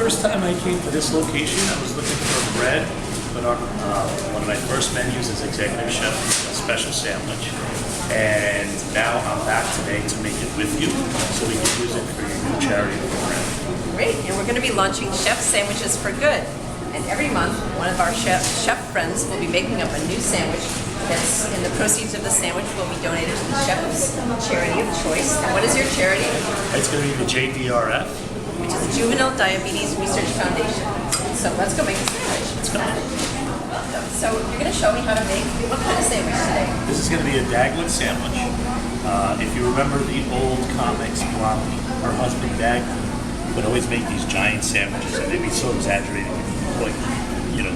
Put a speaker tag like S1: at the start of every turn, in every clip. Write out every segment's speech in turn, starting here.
S1: first time I came to this location, I was looking for bread, but one of my first menus is executive chef, a special sandwich. And now I'm back today to make it with you, so we can use it for your new charity program.
S2: Great, and we're going to be launching Chef Sandwiches for Good. And every month, one of our chef friends will be making up a new sandwich that's, and the proceeds of the sandwich will be donated to the chef's charity of choice. And what is your charity?
S1: It's going to be the JDRF.
S2: Which is the Juvenile Diabetes Research Foundation. So let's go make a sandwich.
S1: Let's go.
S2: So you're going to show me how to make, what kind of sandwich today?
S1: This is going to be a Dagwood sandwich. If you remember the old comics, Blondie, her husband Dagwood would always make these giant sandwiches, and they'd be so exaggerated. Like, you know,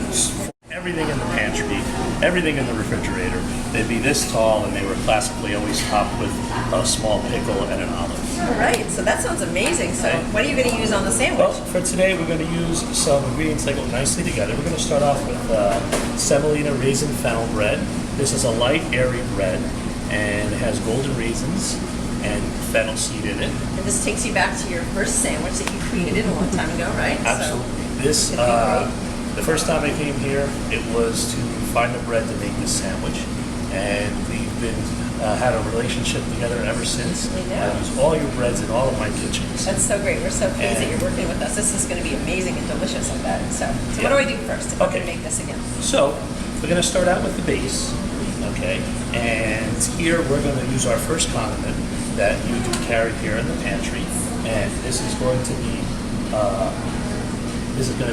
S1: everything in the pantry, everything in the refrigerator, they'd be this tall, and they were classically always topped with a small pickle and an olive.
S2: All right, so that sounds amazing. So what are you going to use on the sandwich?
S1: Well, for today, we're going to use some ingredients that go nicely together. We're going to start off with Semolina Raisin Fennel bread. This is a light, airy bread, and it has golden raisins and fennel seed in it.
S2: And this takes you back to your first sandwich that you created a long time ago, right?
S1: Absolutely. This, the first time I came here, it was to find the bread to make this sandwich, and we've been had a relationship together ever since. I use all your breads in all of my kitchens.
S2: That's so great. We're so pleased that you're working with us. This is going to be amazing and delicious, I bet. So what do I do first if I'm going to make this again?
S1: So we're going to start out with the base, okay? And here we're going to use our first condiment that you do carry here in the pantry, and this is going to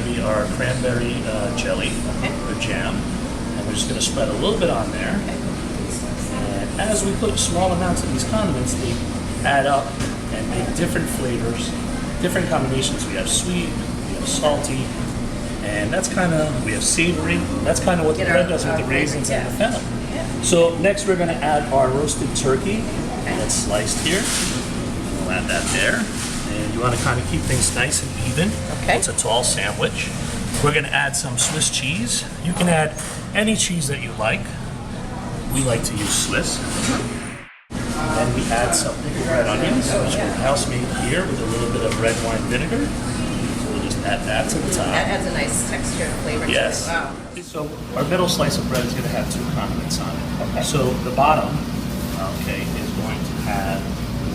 S1: be our cranberry jelly or jam, and we're just going to spread a little bit on there. And as we put small amounts of these condiments, they add up and make different flavors, different combinations. We have sweet, we have salty, and that's kind of, we have savory. That's kind of what the bread does with the raisins and the fennel. So next we're going to add our roasted turkey that's sliced here. We'll add that there. And you want to kind of keep things nice and even.
S2: Okay.
S1: It's a tall sandwich. We're going to add some Swiss cheese. You can add any cheese that you like. We like to use Swiss. Then we add some pickled red onions, which are house made here with a little bit of red wine vinegar. So we'll just add that to the top.
S2: That adds a nice texture and flavor to it.
S1: Yes.
S2: Wow.
S1: So our middle slice of bread is going to have two condiments on it.
S2: Okay.
S1: So the bottom, okay, is going to have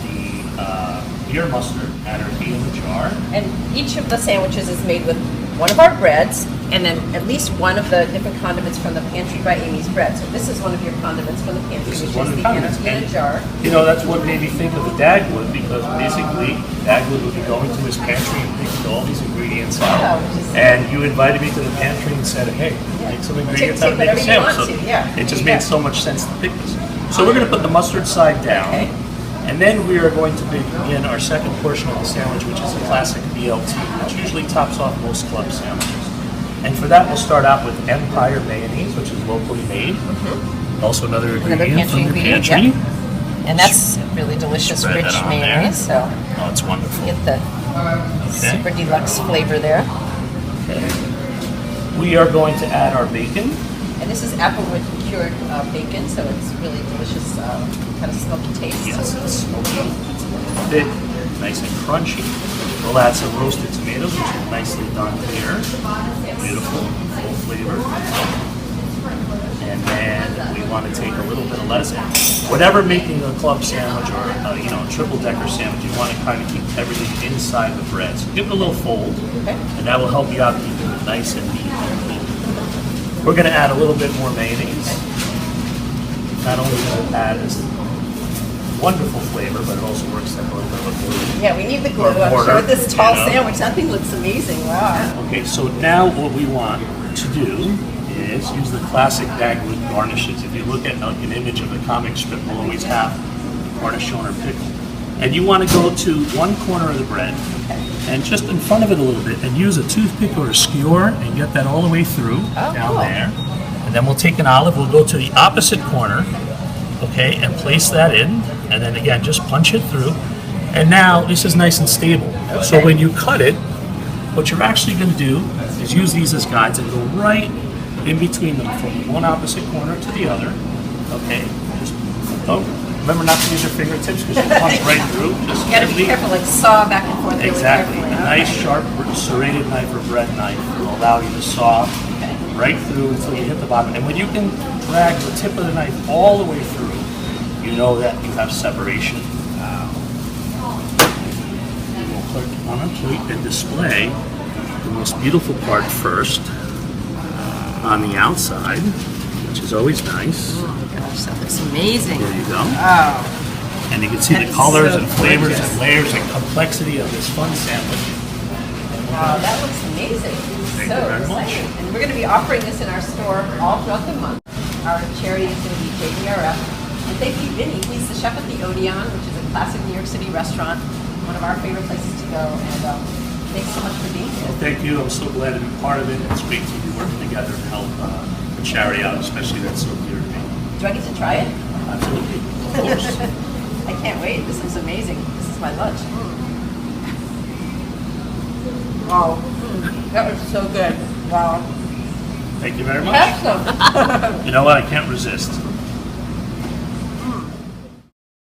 S1: the beer mustard atop in the jar.
S2: And each of the sandwiches is made with one of our breads and then at least one of the different condiments from the Pantry by Amy's Bread. So this is one of your condiments from the Pantry, which is the atop in a jar.
S1: You know, that's what made me think of the Dagwood, because basically Dagwood would be going to his pantry and picking all these ingredients out. And you invited me to the pantry and said, hey, make some ingredients out and make a sandwich. So it just made so much sense to pick this. So we're going to put the mustard side down.
S2: Okay.
S1: And then we are going to begin our second portion of the sandwich, which is a classic BLT, which usually tops off most club sandwiches. And for that, we'll start out with Empire mayonnaise, which is locally made. Also another ingredient from your pantry.
S2: Yeah. And that's really delicious, rich mayonnaise. So
S1: oh, it's wonderful.
S2: Get the super deluxe flavor there.
S1: Okay. We are going to add our bacon.
S2: And this is applewood cured bacon, so it's really delicious, kind of smoky taste.
S1: Yes, it's smoky, it's a little thick, nice and crunchy. We'll add some roasted tomatoes, which are nicely done here. Beautiful, full flavor. And then we want to take a little bit of lettuce. Whenever making a club sandwich or a triple decker sandwich, you want to kind of keep everything inside the bread. So give it a little fold, and that will help you out keeping it nice and neat. We're going to add a little bit more mayonnaise. Not only going to add this wonderful flavor, but it also works like a little bit of glue.
S2: Yeah, we need the glue. I'm sure with this tall sandwich, that thing looks amazing. Wow.
S1: Okay, so now what we want to do is use the classic Dagwood garnishes. If you look at an image of the comic strip, we'll always have cornichon or pickle. And you want to go to one corner of the bread and just in front of it a little bit and use a toothpick or a skewer and get that all the way through down there. And then we'll take an olive, we'll go to the opposite corner, okay, and place that in. And then again, just punch it through. And now this is nice and stable. So when you cut it, what you're actually going to do is use these as guides and go right in between them from one opposite corner to the other. Okay, just Remember not to use your fingertips because you punch right through. Just
S2: You gotta be
S1: gently.
S2: careful, like saw back and forth really
S1: Exactly.
S2: carefully.
S1: A nice sharp serrated knife or bread knife will allow you to saw right through until you hit the bottom. And when you can drag the tip of the knife all the way through, you know that you have separation. We'll put on a plate and display the most beautiful part first on the outside, which is always nice.
S2: Oh my gosh, that looks amazing.
S1: There you go.
S2: Oh,
S1: And you can see the
S2: That's
S1: colors
S2: so
S1: and flavors
S2: gorgeous.
S1: and layers and complexity of this fun sandwich.
S2: wow, that looks amazing.
S1: Thank
S2: So
S1: you very much.
S2: exciting. And we're gonna be offering this in our store all throughout the month. Our charity is gonna be JDRF. And thank you, Vinny. He's the chef at the Odeon, which is a classic New York City restaurant, one of our favorite places to go. And thanks so much for being here.
S1: Well, thank you. I'm so glad to be part of it. It's great to be working together to help the charity out, especially that's so dear to me.
S2: Do I get to try it?
S1: Absolutely. Of course.
S2: I can't wait. This looks amazing. This is my lunch. Wow. That was so good. Wow.
S1: Thank you very much.
S2: Have some.
S1: You know what? I can't resist.